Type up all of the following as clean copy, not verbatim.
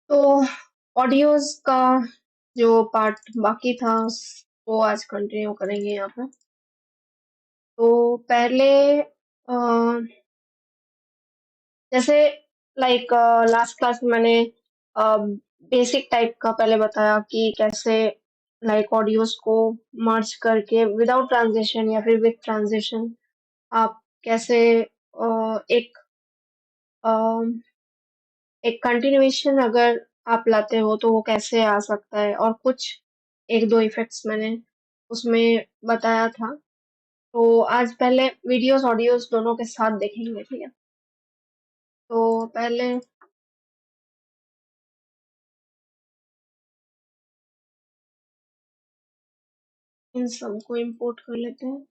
तो ऑडियोज का जो पार्ट बाकी था वो आज कंटिन्यू करेंगे यहाँ पे। तो पहले जैसे लाइक लास्ट क्लास में मैंने बेसिक टाइप का पहले बताया कि कैसे लाइक ऑडियोज को मर्ज करके विदाउट ट्रांजिशन या फिर विद ट्रांजिशन आप कैसे एक एक कंटिन्यूएशन अगर आप लाते हो तो वो कैसे आ सकता है, और कुछ एक दो इफेक्ट्स मैंने उसमें बताया था। तो आज पहले वीडियोस ऑडियोज दोनों के साथ देखेंगे, ठीक है। तो पहले इन सबको इंपोर्ट कर लेते हैं।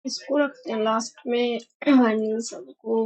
इसको रखते हैं लास्ट में इन सबको।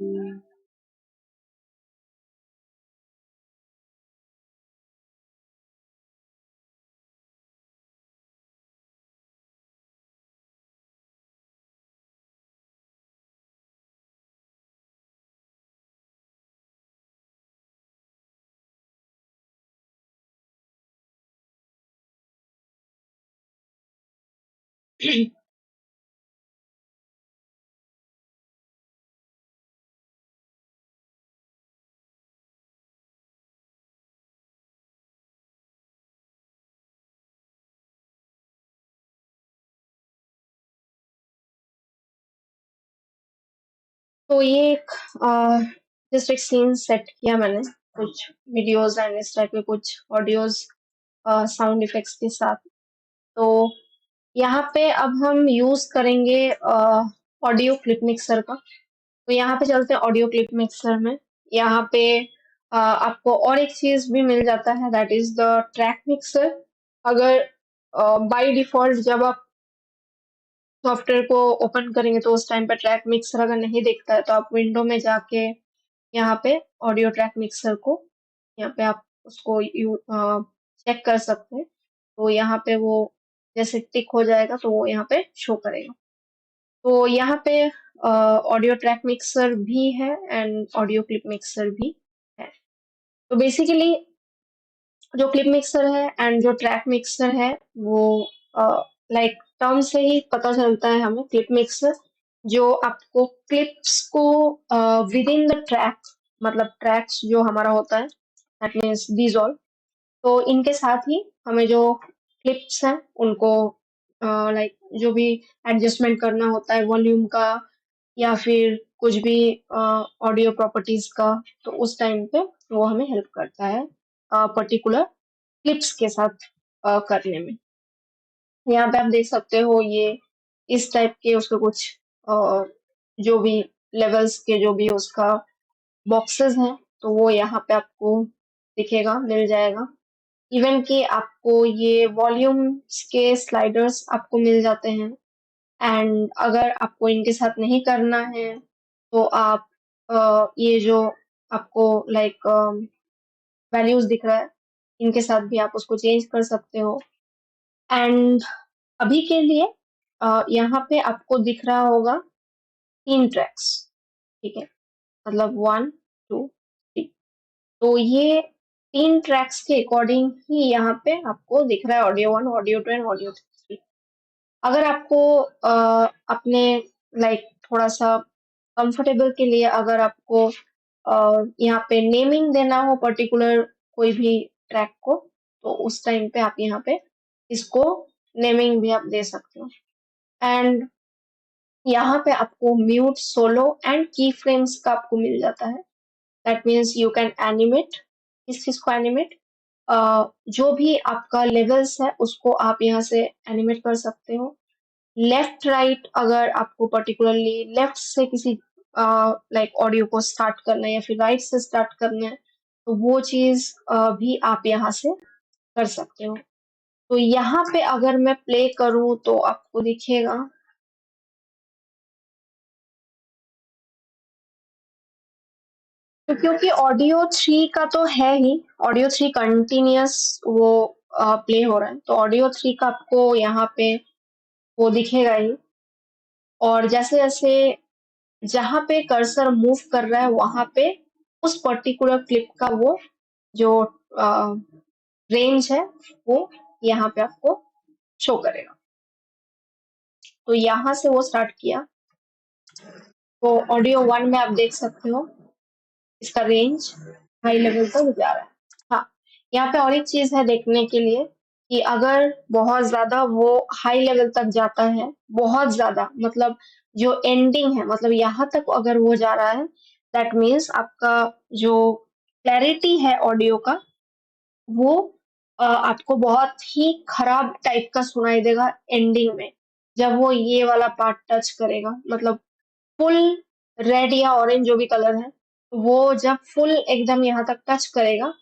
तो ये एक जस्ट एक सीन सेट किया मैंने, कुछ वीडियोस एंड इस टाइप के कुछ ऑडियोज साउंड इफेक्ट्स के साथ। तो यहाँ पे अब हम यूज करेंगे ऑडियो क्लिप मिक्सर का। तो यहाँ पे चलते हैं ऑडियो क्लिप मिक्सर में। यहाँ पे आपको और एक चीज भी मिल जाता है, that is the track mixer. अगर बाय डिफॉल्ट जब आप सॉफ्टवेयर को ओपन करेंगे तो उस टाइम पे ट्रैक मिक्सर अगर नहीं दिखता है तो आप विंडो में जाके यहाँ पे ऑडियो ट्रैक मिक्सर को यहाँ पे आप उसको यू चेक कर सकते हैं। तो यहाँ पे वो जैसे टिक हो जाएगा तो वो यहाँ पे शो करेगा। तो यहाँ पे ऑडियो ट्रैक मिक्सर भी है एंड ऑडियो क्लिप मिक्सर भी है। तो बेसिकली जो क्लिप मिक्सर है एंड जो ट्रैक मिक्सर है वो लाइक टर्म से ही पता चलता है हमें। क्लिप मिक्सर जो आपको क्लिप्स को विद इन द ट्रैक, मतलब ट्रैक्स जो हमारा होता है दैट मीन्स दीज ऑल, तो इनके साथ ही हमें जो क्लिप्स हैं उनको लाइक जो भी एडजस्टमेंट करना होता है वॉल्यूम का या फिर कुछ भी ऑडियो प्रॉपर्टीज का, तो उस टाइम पे वो हमें हेल्प करता है पर्टिकुलर क्लिप्स के साथ करने में। यहाँ पे आप देख सकते हो ये इस टाइप के उसके कुछ अ, जो भी लेवल्स के जो भी उसका बॉक्सेस हैं तो वो यहाँ पे आपको दिखेगा, मिल जाएगा। इवन कि आपको ये वॉल्यूम्स के स्लाइडर्स आपको मिल जाते हैं। एंड अगर आपको इनके साथ नहीं करना है तो आप ये जो आपको लाइक वैल्यूज दिख रहा है इनके साथ भी आप उसको चेंज कर सकते हो। एंड अभी के लिए यहाँ पे आपको दिख रहा होगा 3 ट्रैक्स, ठीक है, मतलब 1 2 3। तो ये 3 ट्रैक्स के अकॉर्डिंग ही यहाँ पे आपको दिख रहा है ऑडियो 1, ऑडियो 2 एंड ऑडियो 3। अगर आपको अपने लाइक थोड़ा सा कंफर्टेबल के लिए अगर आपको यहाँ पे नेमिंग देना हो पर्टिकुलर कोई भी ट्रैक को, तो उस टाइम पे आप यहाँ पे इसको नेमिंग भी आप दे सकते हो। एंड यहाँ पे आपको म्यूट, सोलो एंड की फ्रेम्स का आपको मिल जाता है। That means you can animate, इस चीज को एनिमेट, जो भी आपका लेवल्स है उसको आप यहाँ से एनिमेट कर सकते हो। लेफ्ट राइट अगर आपको पर्टिकुलरली लेफ्ट से किसी लाइक ऑडियो को स्टार्ट करना है या फिर राइट से स्टार्ट करना है तो वो चीज भी आप यहाँ से कर सकते हो। तो यहाँ पे अगर मैं प्ले करूँ तो आपको दिखेगा। तो क्योंकि ऑडियो 3 का तो है ही, ऑडियो 3 कंटिन्यूअस वो प्ले हो रहा है, तो ऑडियो 3 का आपको यहाँ पे वो दिखेगा ही। और जैसे जैसे जहाँ पे कर्सर मूव कर रहा है वहां पे उस पर्टिकुलर क्लिप का वो जो रेंज है वो यहाँ पे आपको शो करेगा। तो यहाँ से वो स्टार्ट किया तो ऑडियो 1 में आप देख सकते हो इसका रेंज हाई लेवल तक जा रहा है। हाँ, यहाँ पे और एक चीज है देखने के लिए कि अगर बहुत ज्यादा वो हाई लेवल तक जाता है, बहुत ज्यादा मतलब जो एंडिंग है, मतलब यहाँ तक अगर वो जा रहा है दैट मीन्स आपका जो क्लैरिटी है ऑडियो का वो आपको बहुत ही खराब टाइप का सुनाई देगा एंडिंग में। जब वो ये वाला पार्ट टच करेगा, मतलब फुल रेड या ऑरेंज जो भी कलर है, वो जब फुल एकदम यहाँ तक टच करेगा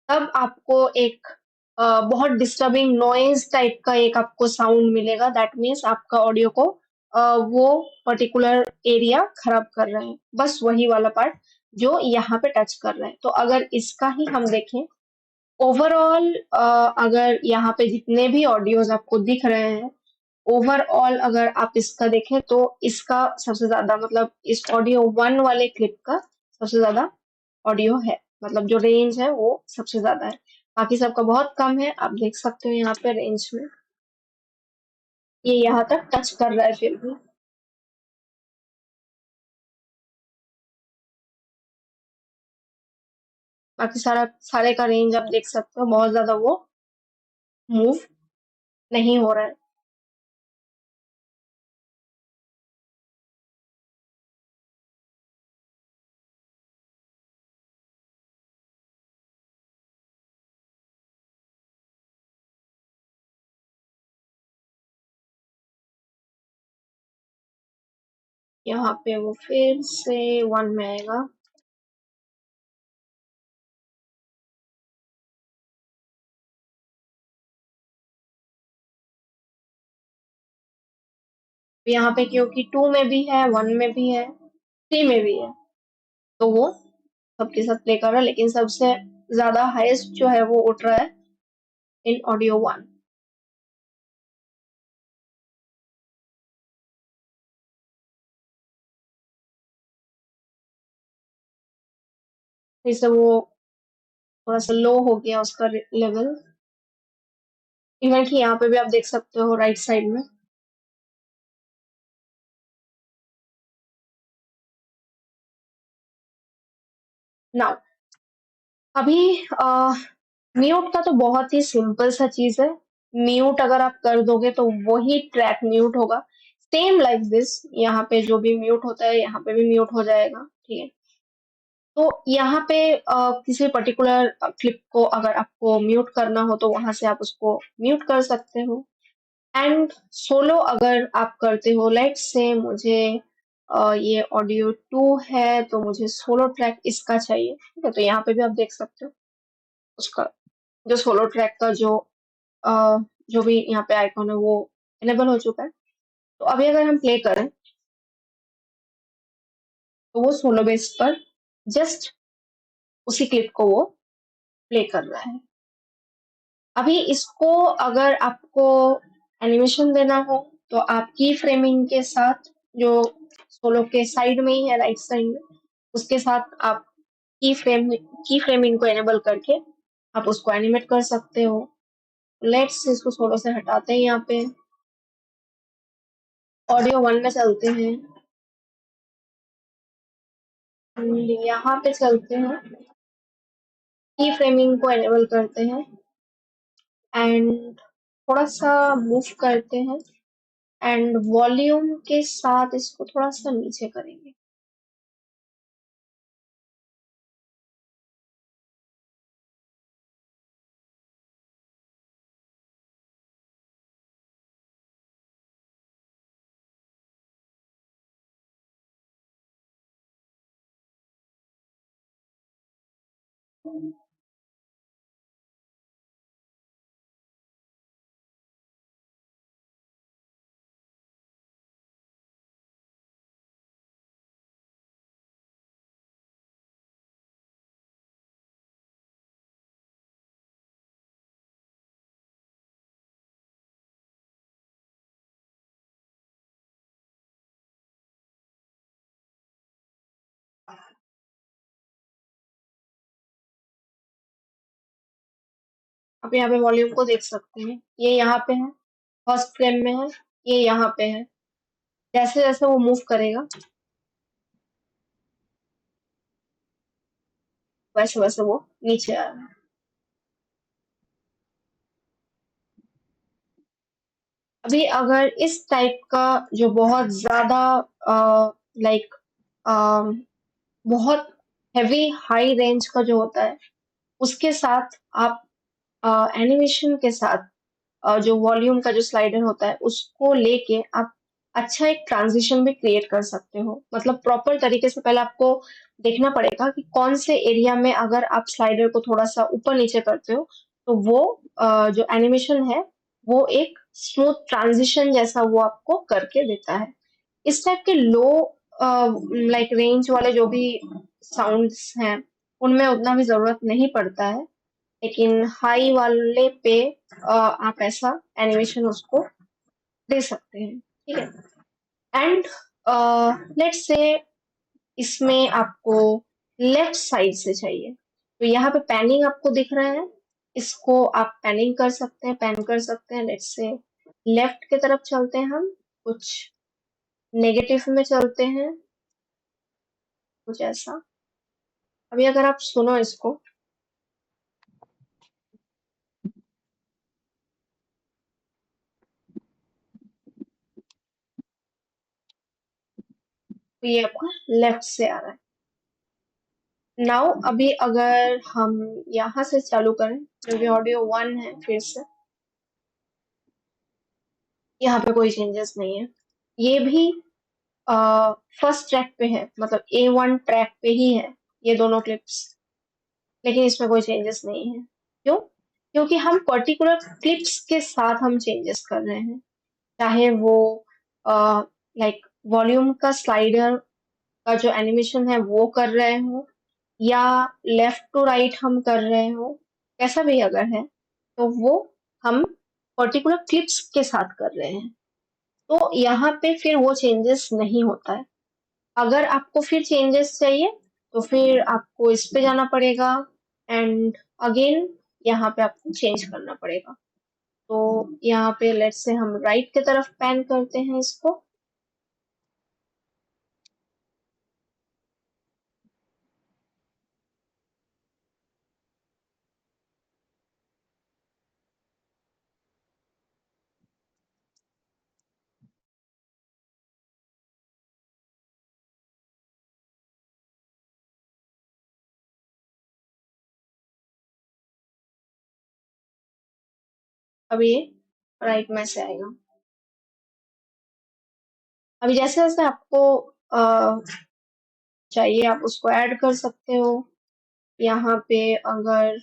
तब आपको एक बहुत डिस्टर्बिंग नॉइज टाइप का एक आपको साउंड मिलेगा। दैट मीन्स आपका ऑडियो को वो पर्टिकुलर एरिया खराब कर रहे हैं, बस वही वाला पार्ट जो यहाँ पे टच कर रहे हैं। तो अगर इसका ही हम देखें ओवरऑल, अगर यहाँ पे जितने भी ऑडियोज आपको दिख रहे हैं, ओवरऑल अगर आप इसका देखें तो इसका सबसे ज्यादा, मतलब इस ऑडियो वन वाले क्लिप का सबसे ज्यादा ऑडियो है, मतलब जो रेंज है वो सबसे ज्यादा है। बाकी सबका बहुत कम है, आप देख सकते हो यहाँ पे रेंज में ये यहाँ तक टच कर रहा है फिर भी। बाकी सारा सारे का रेंज आप देख सकते हो, बहुत ज्यादा वो मूव नहीं हो रहा है। यहाँ पे वो फिर से वन में आएगा। यहाँ पे क्योंकि टू में भी है, वन में भी है, थ्री में भी है, तो वो सबके साथ प्ले कर रहा है, लेकिन सबसे ज्यादा हाईएस्ट जो है वो उठ रहा है इन ऑडियो वन। फिर से वो थोड़ा सा लो हो गया उसका लेवल। इवन कि यहाँ पे भी आप देख सकते हो राइट साइड में। नाउ अभी म्यूट का तो बहुत ही सिंपल सा चीज है। म्यूट अगर आप कर दोगे तो वही ट्रैक म्यूट होगा, सेम लाइक दिस। यहाँ पे जो भी म्यूट होता है यहाँ पे भी म्यूट हो जाएगा, ठीक है। तो यहाँ पे किसी पर्टिकुलर क्लिप को अगर आपको म्यूट करना हो तो वहां से आप उसको म्यूट कर सकते हो। एंड सोलो अगर आप करते हो, लेट से मुझे ये ऑडियो टू है तो मुझे सोलो ट्रैक इसका चाहिए, ठीक है। तो यहाँ पे भी आप देख सकते हो उसका जो सोलो ट्रैक का अ, जो भी यहाँ पे आइकॉन है वो इनेबल हो चुका है। तो अभी अगर हम प्ले करें तो वो सोलो बेस पर जस्ट उसी क्लिप को वो प्ले कर रहा है। अभी इसको अगर आपको एनिमेशन देना हो तो आप की फ्रेमिंग के साथ, जो सोलो के साइड में ही है राइट साइड में, उसके साथ आप की फ्रेमिंग को एनेबल करके आप उसको एनिमेट कर सकते हो। लेट्स इसको सोलो से हटाते हैं, यहाँ पे ऑडियो वन में चलते हैं, यहाँ पे चलते हैं, की फ्रेमिंग को एनेबल करते हैं एंड थोड़ा सा मूव करते हैं एंड वॉल्यूम के साथ इसको थोड़ा सा नीचे करेंगे। आप यहाँ पे वॉल्यूम को देख सकते हैं, ये यहाँ पे है, फर्स्ट फ्रेम में है, ये यहाँ पे है। जैसे जैसे वो मूव करेगा वैसे वैसे वो नीचे आ रहा है। अभी अगर इस टाइप का जो बहुत ज्यादा लाइक बहुत हैवी हाई रेंज का जो होता है, उसके साथ आप एनिमेशन के साथ जो वॉल्यूम का जो स्लाइडर होता है उसको लेके आप अच्छा एक ट्रांजिशन भी क्रिएट कर सकते हो। मतलब प्रॉपर तरीके से पहले आपको देखना पड़ेगा कि कौन से एरिया में अगर आप स्लाइडर को थोड़ा सा ऊपर नीचे करते हो तो वो जो एनिमेशन है वो एक स्मूथ ट्रांजिशन जैसा वो आपको करके देता है। इस टाइप के लो लाइक रेंज वाले जो भी साउंड्स हैं उनमें उतना भी जरूरत नहीं पड़ता है, लेकिन हाई वाले पे आप ऐसा एनिमेशन उसको दे सकते हैं, ठीक है। एंड लेट्स से इसमें आपको लेफ्ट साइड से चाहिए, तो यहाँ पे पैनिंग आपको दिख रहा है, इसको आप पैनिंग कर सकते हैं, पैन कर सकते हैं। लेट्स से लेफ्ट की तरफ चलते हैं, हम कुछ नेगेटिव में चलते हैं, कुछ ऐसा। अभी अगर आप सुनो इसको, तो ये आपका लेफ्ट से आ रहा है। नाउ अभी अगर हम यहाँ से चालू करें, जो भी ऑडियो वन है, फिर से यहाँ पे कोई चेंजेस नहीं है। ये भी फर्स्ट ट्रैक पे है, मतलब A1 ट्रैक पे ही है ये दोनों क्लिप्स, लेकिन इसमें कोई चेंजेस नहीं है। क्यों? क्योंकि हम पर्टिकुलर क्लिप्स के साथ हम चेंजेस कर रहे हैं, चाहे वो लाइक वॉल्यूम का स्लाइडर का जो एनिमेशन है वो कर रहे हो, या लेफ्ट टू राइट हम कर रहे हो, कैसा भी अगर है, तो वो हम पर्टिकुलर क्लिप्स के साथ कर रहे हैं, तो यहाँ पे फिर वो चेंजेस नहीं होता है। अगर आपको फिर चेंजेस चाहिए तो फिर आपको इस पे जाना पड़ेगा, एंड अगेन यहाँ पे आपको चेंज करना पड़ेगा। तो यहाँ पे लेट्स से हम राइट की तरफ पैन करते हैं इसको। अभी ये राइट में से आएगा। अभी जैसे जैसे आपको चाहिए आप उसको ऐड कर सकते हो। यहाँ पे अगर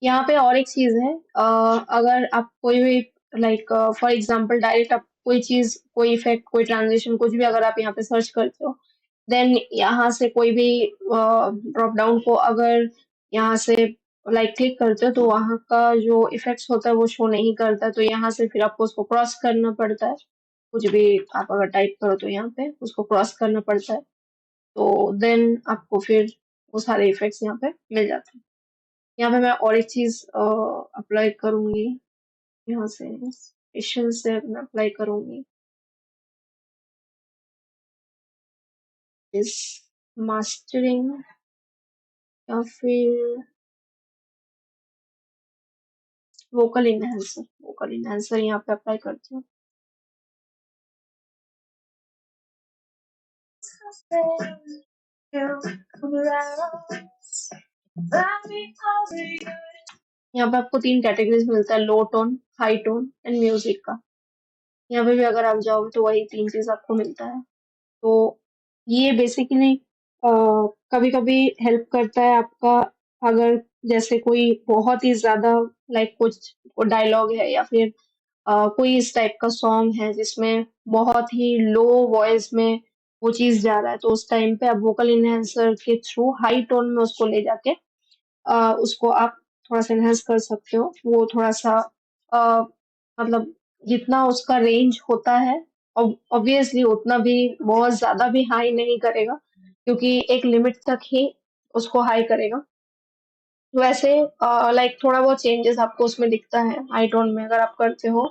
यहाँ पे और एक चीज है, अगर आप कोई भी लाइक फॉर एग्जांपल डायरेक्ट आप कोई चीज, कोई इफेक्ट, कोई ट्रांजिशन, कुछ भी अगर आप यहाँ पे सर्च करते हो, देन यहाँ से कोई भी ड्रॉप डाउन को अगर यहाँ से लाइक क्लिक करते हो तो वहाँ का जो इफेक्ट्स होता है वो शो नहीं करता, तो यहाँ से फिर आपको उसको क्रॉस करना पड़ता है। कुछ भी आप अगर टाइप करो तो यहाँ पे उसको क्रॉस करना पड़ता है, तो देन आपको फिर वो सारे इफेक्ट्स यहाँ पे मिल जाते हैं। यहाँ पे मैं और एक चीज अप्लाई करूंगी, यहाँ से स्पेशल से मैं अप्लाई करूंगी इस मास्टरिंग, या फिर वोकल इनहेंसर यहाँ पे अप्लाई करती हूँ। यहाँ पे आपको तीन कैटेगरीज मिलता है, low tone, high tone and music का। यहाँ पे भी अगर आप जाओगे तो वही तीन चीज आपको मिलता है। तो ये बेसिकली कभी कभी हेल्प करता है आपका, अगर जैसे कोई बहुत ही ज्यादा लाइक कुछ डायलॉग है या फिर कोई इस टाइप का सॉन्ग है जिसमें बहुत ही लो वॉइस में वो चीज जा रहा है, तो उस टाइम पे आप वोकल इनहेंसर के थ्रू हाई टोन में उसको ले जाके उसको आप थोड़ा सा एनहेंस कर सकते हो। वो थोड़ा सा अ, मतलब जितना उसका रेंज होता है, ऑब्वियसली उतना भी बहुत ज्यादा भी हाई नहीं करेगा, क्योंकि एक लिमिट तक ही उसको हाई करेगा। वैसे लाइक थोड़ा बहुत चेंजेस आपको उसमें दिखता है हाई टोन में अगर आप करते हो।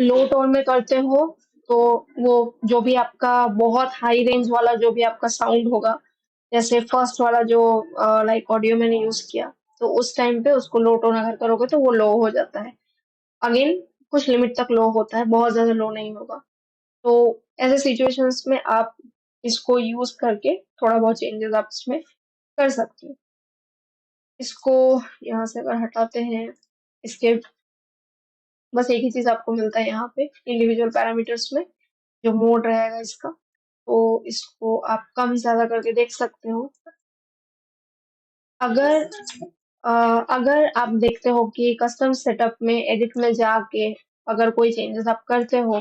लो टोन में करते हो तो वो जो भी आपका बहुत हाई रेंज वाला जो भी आपका साउंड होगा, जैसे फर्स्ट वाला जो लाइक ऑडियो मैंने यूज किया, तो उस टाइम पे उसको लो टोन अगर करोगे तो वो लो हो जाता है। अगेन कुछ लिमिट तक लो होता है, बहुत ज्यादा लो नहीं होगा। तो ऐसे सिचुएशंस में आप इसको यूज करके थोड़ा बहुत चेंजेस आप इसमें कर सकते हो। इसको यहाँ से अगर हटाते हैं, इसके बस एक ही चीज आपको मिलता है यहाँ पे इंडिविजुअल पैरामीटर्स में, जो मोड रहेगा इसका, तो इसको आप कम ज्यादा करके देख सकते हो। अगर अगर आप देखते हो कि कस्टम सेटअप में एडिट में जाके अगर कोई चेंजेस आप करते हो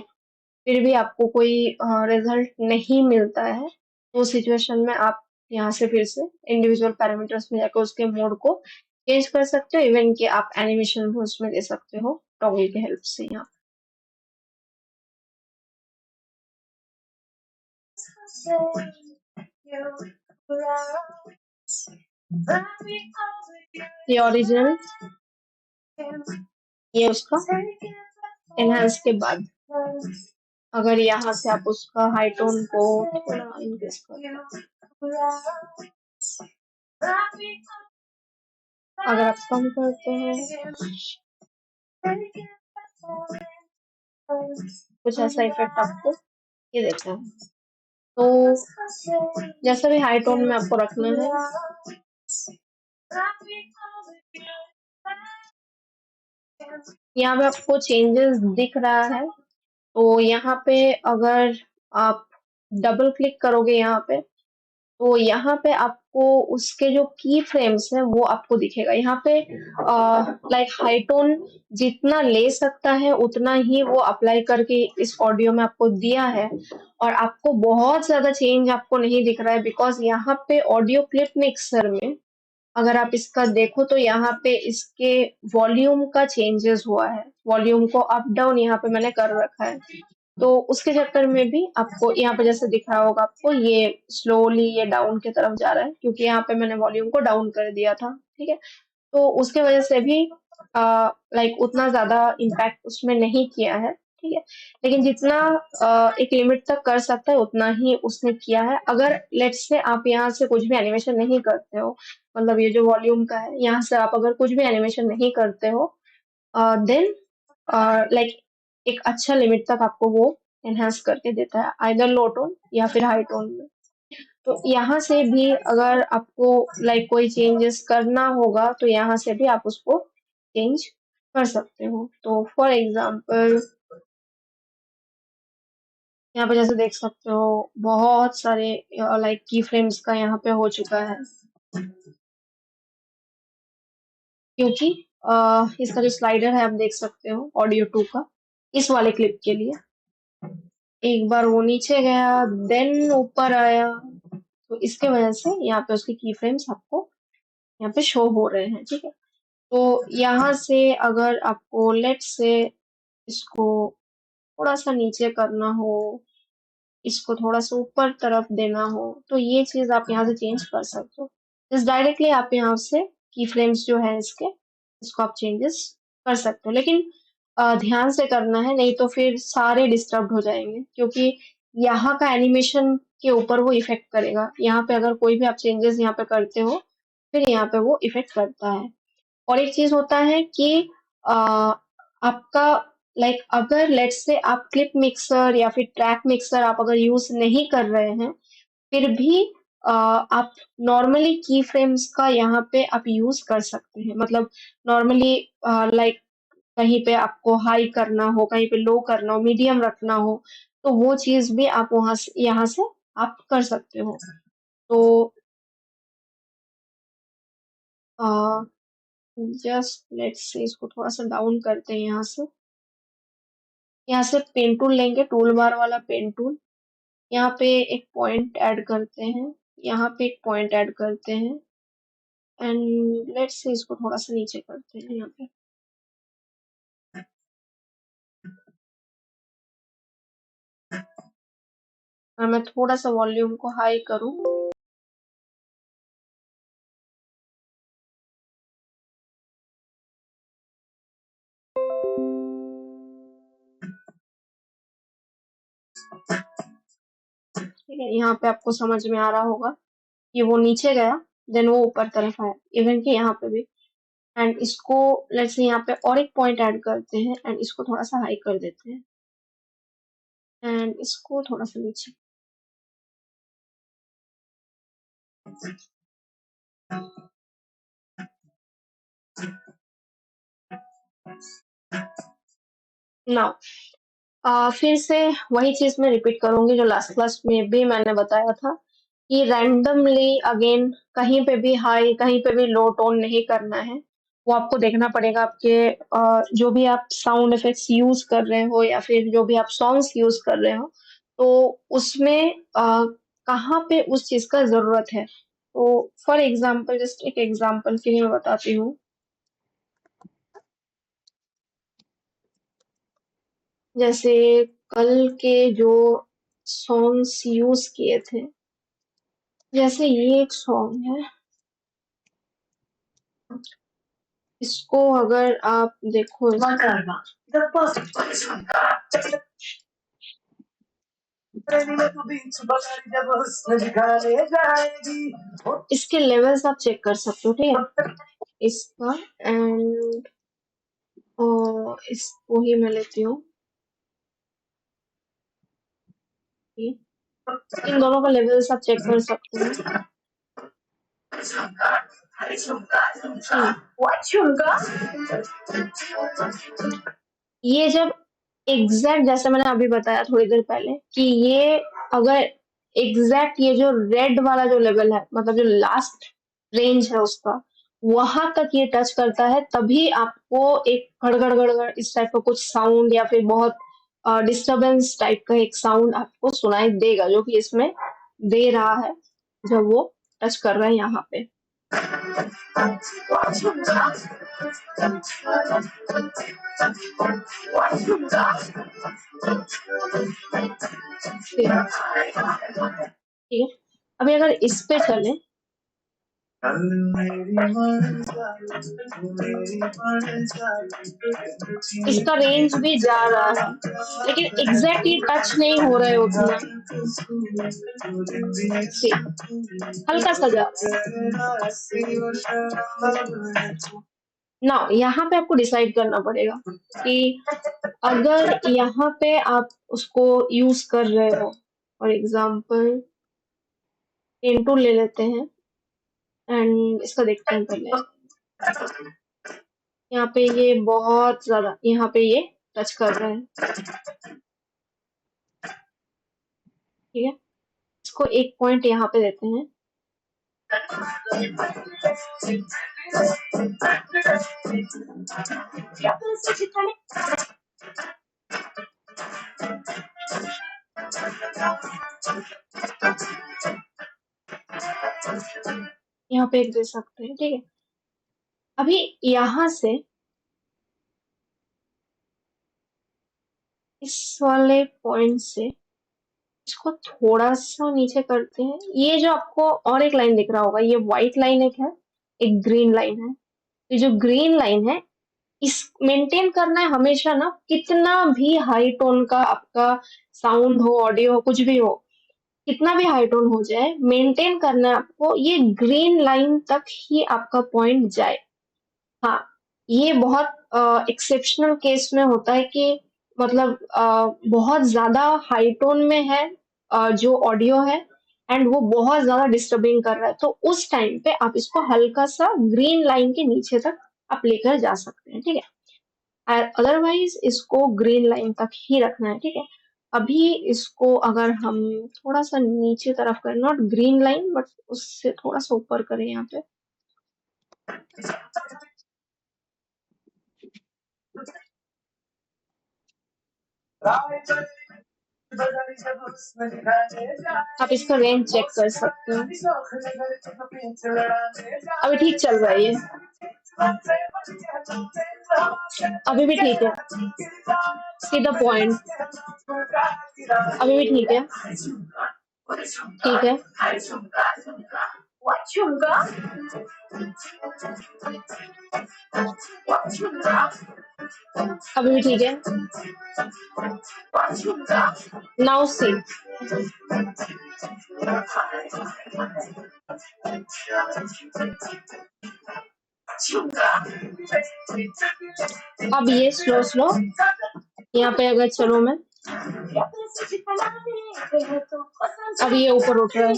फिर भी आपको कोई रिजल्ट नहीं मिलता है, तो सिचुएशन में आप यहाँ से फिर से इंडिविजुअल पैरामीटर्स में जाकर उसके मोड को चेंज कर सकते हो, इवन कि आप एनिमेशन भी उसमें दे सकते हो टॉगल की हेल्प से यहाँ। ये ओरिजिनल, ये उसका एनहांस के बाद अगर यहाँ से आप उसका हाई टोन को थोड़ा इंक्रीज कर, अगर आप कम करते हैं कुछ ऐसा इफेक्ट आपको ये देता है। तो जैसे भी हाई टोन में आपको रखना है, यहाँ पे आपको चेंजेस दिख रहा है। तो यहाँ पे अगर आप डबल क्लिक करोगे यहाँ पे, तो यहाँ पे आपको उसके जो की फ्रेम्स हैं वो आपको दिखेगा। यहाँ पे लाइक हाई टोन जितना ले सकता है उतना ही वो अप्लाई करके इस ऑडियो में आपको दिया है, और आपको बहुत ज्यादा चेंज आपको नहीं दिख रहा है, बिकॉज यहाँ पे ऑडियो क्लिप मिक्सर में अगर आप इसका देखो तो यहाँ पे इसके वॉल्यूम का चेंजेस हुआ है। वॉल्यूम को अप डाउन यहाँ पे मैंने कर रखा है। तो उसके चक्कर में भी आपको यहाँ पे जैसे दिख रहा होगा आपको ये स्लोली ये डाउन की तरफ जा रहा है, क्योंकि यहाँ पे मैंने वॉल्यूम को डाउन कर दिया था। ठीक है, तो उसके वजह से भी लाइक उतना ज्यादा इम्पैक्ट उसमें नहीं किया है। ठीक है, लेकिन जितना एक लिमिट तक कर सकता है उतना ही उसने किया है। अगर लेट्स से आप यहाँ से कुछ भी एनिमेशन नहीं करते हो, मतलब ये जो वॉल्यूम का है यहाँ से आप अगर कुछ भी एनिमेशन नहीं करते हो, देन लाइक एक अच्छा लिमिट तक आपको वो एनहांस करके देता है, आइदर लो टोन या फिर हाई टोन में। तो यहाँ से भी अगर आपको लाइक कोई चेंजेस करना होगा तो यहाँ से भी आप उसको चेंज कर सकते हो। तो फॉर एग्जांपल यहाँ पे जैसे देख सकते हो बहुत सारे लाइक की फ्रेम्स का यहाँ पे हो चुका है, क्योंकि इसका जो स्लाइडर है आप देख सकते हो ऑडियो 2 का, इस वाले क्लिप के लिए एक बार वो नीचे गया देन ऊपर आया, तो इसके वजह से यहाँ पे उसके की फ्रेम्स आपको यहाँ पे शो हो रहे हैं। ठीक है, तो यहाँ से अगर आपको लेट से इसको थोड़ा सा नीचे करना हो, इसको थोड़ा सा ऊपर तरफ देना हो, तो ये चीज आप यहाँ से चेंज कर सकते हो। जस्ट डायरेक्टली आप यहाँ से की फ्रेम्स जो है इसके, इसको आप चेंजेस कर सकते हो, लेकिन ध्यान से करना है, नहीं तो फिर सारे डिस्टर्ब हो जाएंगे, क्योंकि यहाँ का एनिमेशन के ऊपर वो इफेक्ट करेगा। यहाँ पे अगर कोई भी आप चेंजेस यहाँ पे करते हो फिर यहाँ पे वो इफेक्ट करता है। और एक चीज होता है कि आपका लाइक अगर लेट्स से आप क्लिप मिक्सर या फिर ट्रैक मिक्सर आप अगर यूज नहीं कर रहे हैं, फिर भी आप नॉर्मली की फ्रेम्स का यहाँ पे आप यूज कर सकते हैं। मतलब नॉर्मली लाइक कहीं पे आपको हाई करना हो, कहीं पे लो करना हो, मीडियम रखना हो, तो वो चीज भी आप वहां से यहाँ से आप कर सकते हो। तो जस्ट लेट्स से इसको थोड़ा सा डाउन करते हैं यहाँ से। यहाँ से पेन टूल लेंगे, टूल बार वाला पेन टूल, यहाँ पे एक पॉइंट ऐड करते हैं, यहाँ पे एक पॉइंट ऐड करते हैं, एंड लेट्स से इसको थोड़ा सा नीचे करते हैं यहाँ पे। और मैं थोड़ा सा वॉल्यूम को हाई करूँ, ठीक है, यहाँ पे आपको समझ में आ रहा होगा कि वो नीचे गया देन वो ऊपर तरफ आया, इवन कि यहाँ पे भी। एंड इसको लेट्स से यहाँ पे और एक पॉइंट ऐड करते हैं एंड इसको थोड़ा सा हाई कर देते हैं एंड इसको थोड़ा सा नीचे। नाउ फिर से वही चीज मैं रिपीट करूंगी जो लास्ट क्लास में भी मैंने बताया था, कि रैंडमली अगेन कहीं पे भी हाई कहीं पे भी लो टोन नहीं करना है। वो आपको देखना पड़ेगा आपके जो भी आप साउंड इफेक्ट्स यूज कर रहे हो या फिर जो भी आप सॉन्ग्स यूज कर रहे हो, तो उसमें कहाँ पे उस चीज का जरूरत है। तो फॉर एग्जाम्पल जस्ट एक एग्जाम्पल के लिए मैं बताती हूँ। जैसे कल के जो सॉन्ग्स यूज किए थे, जैसे ये एक सॉन्ग है, इसको अगर आप देखो इसके लेवल्स आप चेक कर सकते हो। ठीक है, इसका एंड इसको ही मैं लेती हूँ इन दोनों का लेवल्स आप चेक कर सकते हैं। ये जब एग्जैक्ट जैसे मैंने अभी बताया थोड़ी देर पहले कि ये अगर एग्जैक्ट ये जो रेड वाला जो लेवल है मतलब जो लास्ट रेंज है उसका वहां तक ये टच करता है तभी आपको एक गड़गड़ गड़गड़ इस टाइप का कुछ साउंड या फिर बहुत डिस्टरबेंस टाइप का एक साउंड आपको सुनाई देगा जो कि इसमें दे रहा है जब वो टच कर रहा है यहाँ पे। ठीक है, अभी अगर इस पे चले इसका रेंज भी जा रहा है लेकिन एग्जैक्टली टच नहीं हो रहा है उतना। हल्का सा जा ना यहाँ पे आपको डिसाइड करना पड़ेगा कि अगर यहाँ पे आप उसको यूज कर रहे हो फॉर एग्जाम्पल इनटू ले लेते हैं एंड इसका देखते हैं पहले। यहाँ पे ये बहुत ज्यादा यहाँ पे ये टच कर रहा है। ठीक है, इसको एक पॉइंट यहाँ पे देते हैं। यहाँ पे एक दे सकते हैं। ठीक है, अभी यहाँ से इस वाले पॉइंट से इसको थोड़ा सा नीचे करते हैं। ये जो आपको और एक लाइन दिख रहा होगा ये व्हाइट लाइन एक है एक ग्रीन लाइन है। ये जो ग्रीन लाइन है इस मेंटेन करना है हमेशा ना कितना भी हाई टोन का आपका साउंड हो ऑडियो हो कुछ भी हो कितना भी हाई टोन हो जाए मेंटेन करना है आपको ये ग्रीन लाइन तक ही आपका पॉइंट जाए। हाँ, ये बहुत एक्सेप्शनल केस में होता है कि मतलब बहुत ज्यादा हाई टोन में है जो ऑडियो है एंड वो बहुत ज्यादा डिस्टर्बिंग कर रहा है तो उस टाइम पे आप इसको हल्का सा ग्रीन लाइन के नीचे तक आप लेकर जा सकते हैं। ठीक है, अदरवाइज इसको ग्रीन लाइन तक ही रखना है। ठीक है, अभी इसको अगर हम थोड़ा सा नीचे तरफ करें नॉट ग्रीन लाइन बट उससे थोड़ा सा ऊपर करें यहाँ पे। आप इसका रेंज चेक कर सकते हैं। अभी ठीक चल रहा है ये अभी भी ठीक है सी द पॉइंट अभी भी ठीक है। ठीक है अभी भी ठीक है। नाउ सी अब ये स्लो स्लो यहाँ पे अगर चलो मैं अब ये ऊपर उठ रहा है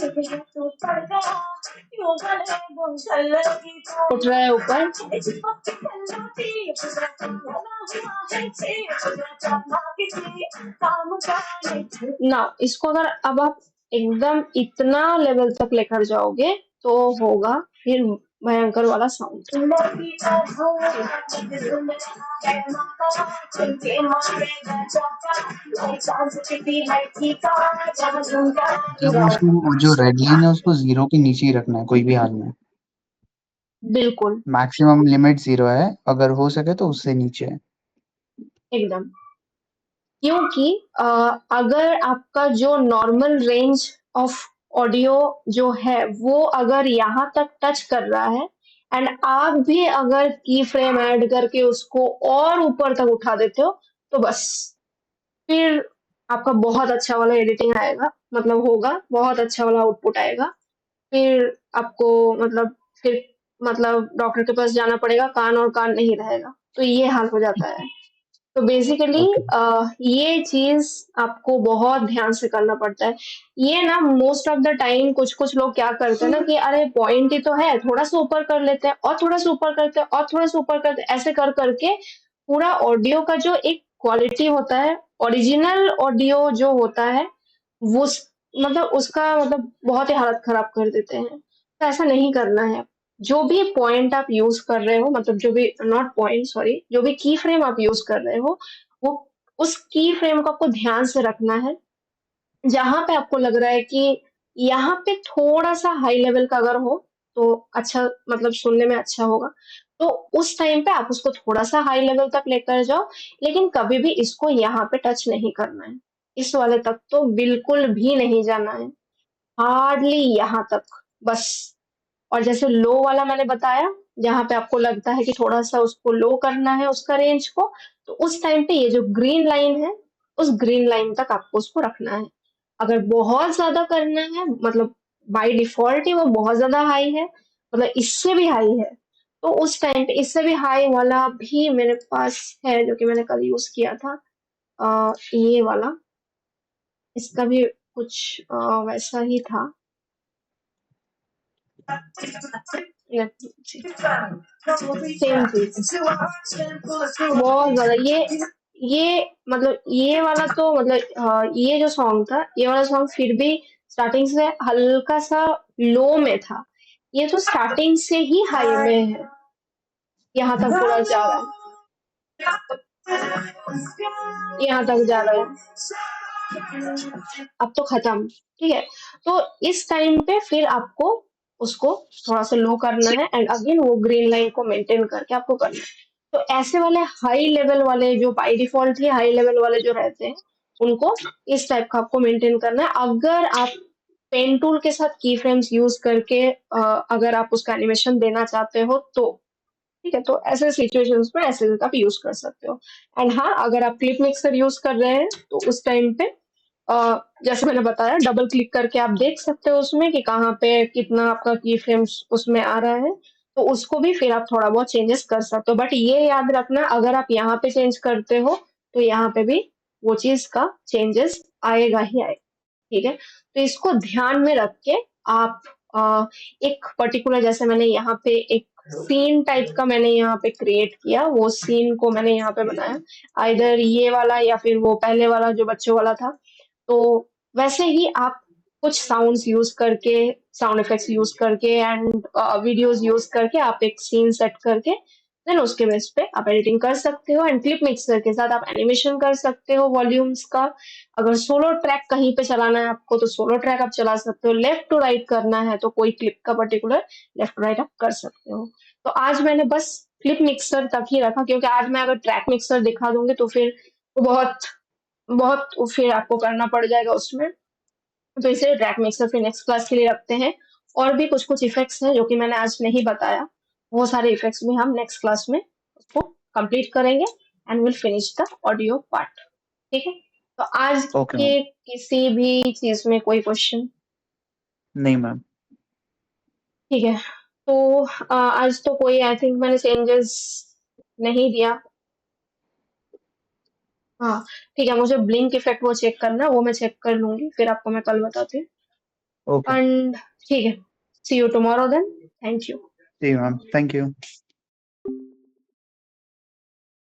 ऊपर ना इसको अगर अब आप एकदम इतना लेवल तक लेकर जाओगे तो होगा फिर भयंकर वाला साउंड। उसको जो रेड लाइन है उसको 0 के नीचे ही रखना है कोई भी हाल में। बिल्कुल मैक्सिमम लिमिट 0 है अगर हो सके तो उससे नीचे है एकदम क्योंकि अगर आपका जो नॉर्मल रेंज ऑफ ऑडियो जो है वो अगर यहाँ तक टच कर रहा है एंड आप भी अगर की फ्रेम ऐड करके उसको और ऊपर तक उठा देते हो तो बस फिर आपका बहुत अच्छा वाला एडिटिंग आएगा मतलब होगा बहुत अच्छा वाला आउटपुट आएगा। फिर आपको मतलब फिर मतलब डॉक्टर के पास जाना पड़ेगा कान और कान नहीं रहेगा तो ये हाल हो जाता है। तो बेसिकली ओके। ये चीज आपको बहुत ध्यान से करना पड़ता है। ये ना मोस्ट ऑफ द टाइम कुछ कुछ लोग क्या करते हैं ना कि अरे पॉइंट ही तो है, थोड़ा सा ऊपर कर लेते हैं और थोड़ा सा ऊपर करते हैं और थोड़ा सा ऊपर करते हैं, ऐसे कर करके पूरा ऑडियो का जो एक क्वालिटी होता है, ओरिजिनल ऑडियो जो होता है, वो मतलब उसका मतलब बहुत ही हालत खराब कर देते हैं। तो ऐसा नहीं करना है। जो भी पॉइंट आप यूज कर रहे हो, मतलब जो भी नॉट पॉइंट सॉरी, जो भी की फ्रेम आप यूज कर रहे हो, वो उस की फ्रेम को आपको ध्यान से रखना है। जहां पे आपको लग रहा है कि यहाँ पे थोड़ा सा हाई लेवल का अगर हो तो अच्छा, मतलब सुनने में अच्छा होगा, तो उस टाइम पे आप उसको थोड़ा सा हाई लेवल तक लेकर जाओ। लेकिन कभी भी इसको यहाँ पे टच नहीं करना है, इस वाले तक तो बिल्कुल भी नहीं जाना है, हार्डली यहाँ तक बस। और जैसे लो वाला मैंने बताया, जहाँ पे आपको लगता है कि थोड़ा सा उसको लो करना है उसका रेंज को, तो उस टाइम पे ये जो ग्रीन लाइन है, उस ग्रीन लाइन तक आपको उसको रखना है। अगर बहुत ज्यादा करना है, मतलब बाय डिफॉल्ट ही वो बहुत ज्यादा हाई है, मतलब इससे भी हाई है, तो उस टाइम पे इससे भी हाई वाला भी मेरे पास है जो कि मैंने कल यूज किया था। ये वाला, इसका भी कुछ वैसा ही था। सेम चीज, बहुत ज्यादा ये मतलब ये वाला तो मतलब ये जो सॉन्ग था, ये वाला सॉन्ग फिर भी स्टार्टिंग से हल्का सा लो में था, ये तो स्टार्टिंग से ही हाई में है, यहाँ तक पूरा जा रहा है, यहाँ तक जा रहा है, अब तो खत्म। ठीक है, तो इस टाइम पे फिर आपको उसको थोड़ा सा लो करना है, एंड अगेन वो ग्रीन लाइन को मेंटेन करके आपको करना है। तो ऐसे वाले हाई लेवल वाले जो by default he high level वाले जो रहते हैं, उनको इस टाइप का आपको मेंटेन करना है। अगर आप पेन टूल के साथ की फ्रेम्स यूज करके अगर आप उसका एनिमेशन देना चाहते हो तो ठीक है, तो ऐसे सिचुएशंस में ऐसे आप यूज कर सकते हो। एंड हाँ, अगर आप क्लिप मिक्सर यूज कर रहे हैं तो उस टाइम पे जैसे मैंने बताया, डबल क्लिक करके आप देख सकते हो उसमें कि कहाँ पे कितना आपका की फ्रेम्स उसमें आ रहा है, तो उसको भी फिर आप थोड़ा बहुत चेंजेस कर सकते हो। बट ये याद रखना, अगर आप यहाँ पे चेंज करते हो तो यहाँ पे भी वो चीज का चेंजेस आएगा ही आएगा। ठीक है, तो इसको ध्यान में रख के आप एक पर्टिकुलर, जैसे मैंने यहाँ पे एक सीन टाइप का मैंने यहाँ पे क्रिएट किया, वो सीन को मैंने यहाँ पे बनाया, आइदर ये वाला या फिर वो पहले वाला जो बच्चों वाला था। तो वैसे ही आप कुछ साउंड्स यूज करके, साउंड इफेक्ट्स यूज करके एंड वीडियोस यूज करके आप एक सीन सेट करके देन उसके बेस पे आप एडिटिंग कर सकते हो, एंड क्लिप मिक्सर के साथ आप एनिमेशन कर सकते हो वॉल्यूम्स का। अगर सोलो ट्रैक कहीं पे चलाना है आपको तो सोलो ट्रैक आप चला सकते हो, लेफ्ट टू राइट करना है तो कोई क्लिप का पर्टिकुलर लेफ्ट टू राइट आप कर सकते हो। तो आज मैंने बस क्लिप मिक्सर तक ही रखा, क्योंकि आज मैं अगर ट्रैक मिक्सर दिखा दूंगी तो फिर वो बहुत बहुत फिर आपको करना पड़ जाएगा उसमें, तो इसे ट्रैक मिक्सर फिर नेक्स्ट क्लास के लिए रखते हैं। और भी कुछ कुछ इफेक्ट्स हैं जो कि मैंने आज नहीं बताया, वो सारे इफेक्ट्स भी हम नेक्स्ट क्लास में उसको कंप्लीट करेंगे and will finish the audio part. ठीक है, तो आज ओके मैम। के किसी भी चीज में कोई क्वेश्चन? नहीं मैम। ठीक है, तो आज तो कोई आई थिंक मैंने चेंजेस नहीं दिया। हाँ, ठीक है, मुझे ब्लिंक इफेक्ट वो चेक करना है, वो मैं चेक कर लूंगी, फिर आपको मैं कल बताती हूँ। ओके। एंड ठीक है, see you tomorrow then, thank you. जी मैम, थैंक यू।